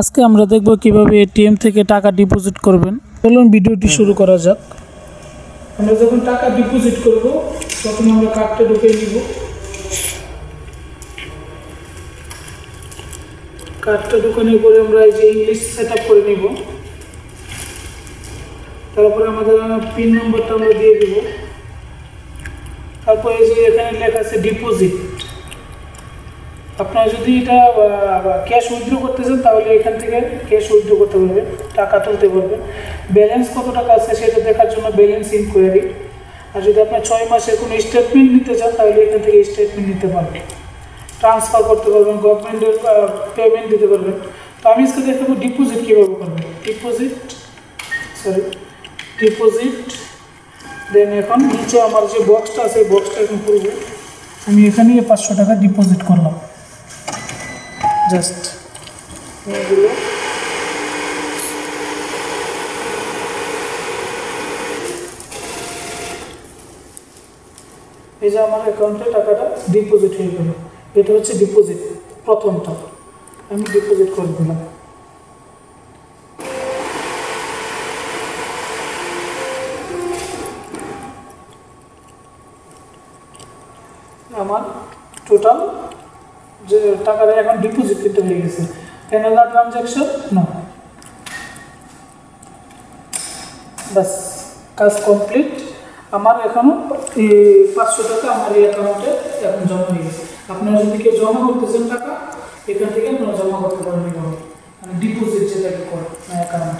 আজকে আমরা দেখব কিভাবে এটিএম থেকে টাকা ডিপোজিট করবেন। চলুন ভিডিওটি শুরু করা যাক। আমরা যখন টাকা ডিপোজিট করব তখন আমরা কার্ডটা ঢুকিয়ে নিব। কার্ডটা ঢুকানোর পরে আমরা এই যে ইংলিশ সেটআপ করে নিব। তারপরে আমাদের পিন নম্বরটা আমরা দিয়ে দিব। তারপর এই যে এখানে লেখা আছে ডিপোজিট। আপনারা যদি এটা ক্যাশ উইথড্র করতে চান তাহলে এখান থেকে ক্যাশ উইথড্র করতে পারবেন, টাকা তুলতে পারবেন। ব্যালেন্স কত টাকা আছে সেটা দেখার জন্য ব্যালেন্স ইনকোয়ারি। আর যদি আপনি 6 মাসের কোনো স্টেটমেন্ট নিতে চান তাহলে এখান থেকে স্টেটমেন্ট নিতে পারবেন। ট্রান্সফার করতে পারবেন, গভর্নমেন্টের পেমেন্ট দিতে পারবেন। তো আমি আজকে দেখাবো ডিপোজিট কীভাবে করবেন। ডিপোজিট দেন এখন নিচে আমার যে বক্সটা আছে এই বক্সটা এখন করবো। আমি এখানে 500 টাকা ডিপোজিট করলাম। জাস্ট এগুলো এই যে আমার অ্যাকাউন্টে টাকাটা ডিপোজিট হয়ে গেল। এটা হচ্ছে ডিপোজিট, প্রথমটা আমি ডিপোজিট করে দিলাম। আমার টোটাল যে টাকাটা এখন ডিপোজিট করতে হয়ে গেছে। ক্যানাডা ট্রানজ্যাকশন না, বাস কাজ কমপ্লিট। আমার এখনও 500 টাকা আমার এই অ্যাকাউন্টে এখন জমা হয়ে গেছে। আপনারা যদি কেউ জমা করতেছেন টাকা এখান থেকে আপনারা জমা করতে পারবেন, মানে ডিপোজিট যেটাকে করে অ্যাকাউন্ট।